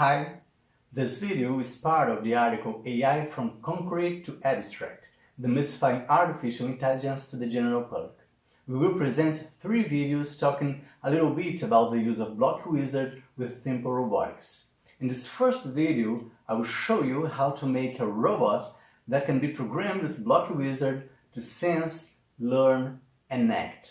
Hi, this video is part of the article AI from Concrete to Abstract, Demystifying Artificial Intelligence to the General Public. We will present 3 videos talking a little bit about the use of Block Wizard with simple robotics. In this first video, I will show you how to make a robot that can be programmed with Block Wizard to sense, learn, and act.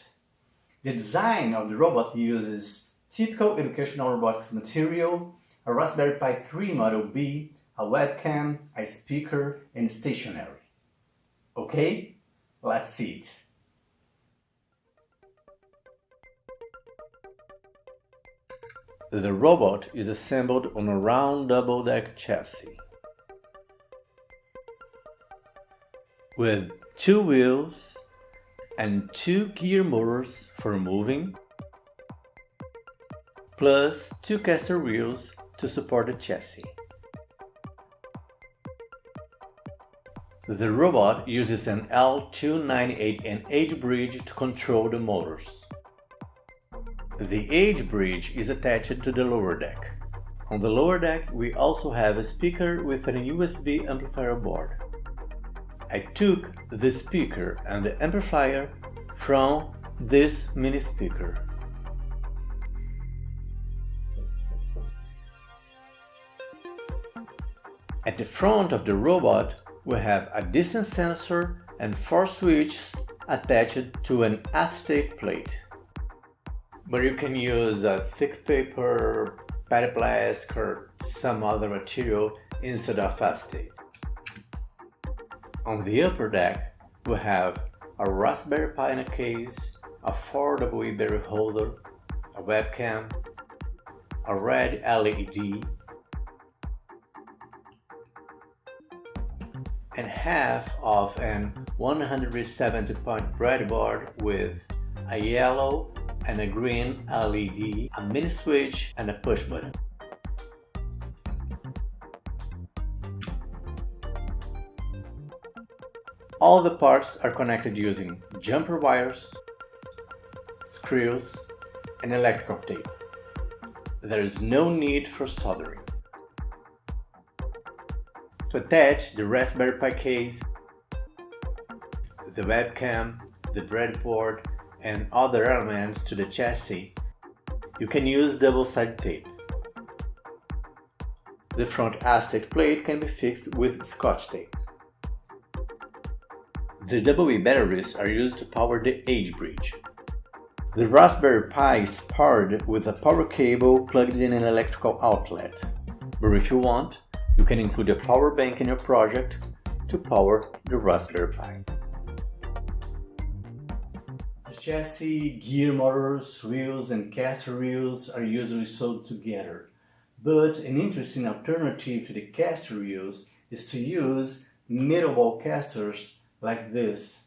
The design of the robot uses typical educational robotics material, a Raspberry Pi 3 Model B, a webcam, a speaker, and stationery. Okay, let's see it. The robot is assembled on a round double-deck chassis with 2 wheels and 2 gear motors for moving, plus 2 caster wheels to support the chassis. The robot uses an L298N H bridge to control the motors. The H bridge is attached to the lower deck. On the lower deck, we also have a speaker with a USB amplifier board. I took the speaker and the amplifier from this mini speaker. At the front of the robot, we have a distance sensor and 4 switches attached to an acetate plate. But you can use a thick paper, petty plastic, or some other material instead of acetate. On the upper deck, we have a Raspberry Pi in a case, a 4EE battery holder, a webcam, a red LED, and half of an 170-point breadboard with a yellow and a green LED, a mini switch, and a push button. All the parts are connected using jumper wires, screws, and electrical tape. There is no need for soldering. To attach the Raspberry Pi case, the webcam, the breadboard, and other elements to the chassis, you can use double-sided tape. The front acetate plate can be fixed with Scotch tape. The AA batteries are used to power the H bridge. The Raspberry Pi is powered with a power cable plugged in an electrical outlet, but if you want, you can include a power bank in your project to power the Raspberry Pi. The chassis, gear motors, wheels, and caster wheels are usually sold together, but an interesting alternative to the caster wheels is to use middle ball casters like this.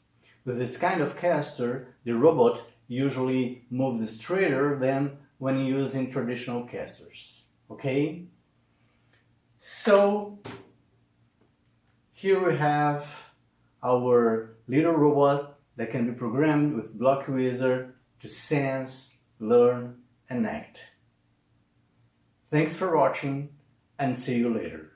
With this kind of caster, the robot usually moves straighter than when using traditional casters. Okay? So, here we have our little robot that can be programmed with Block Wizard to sense, learn, and act. Thanks for watching, and see you later.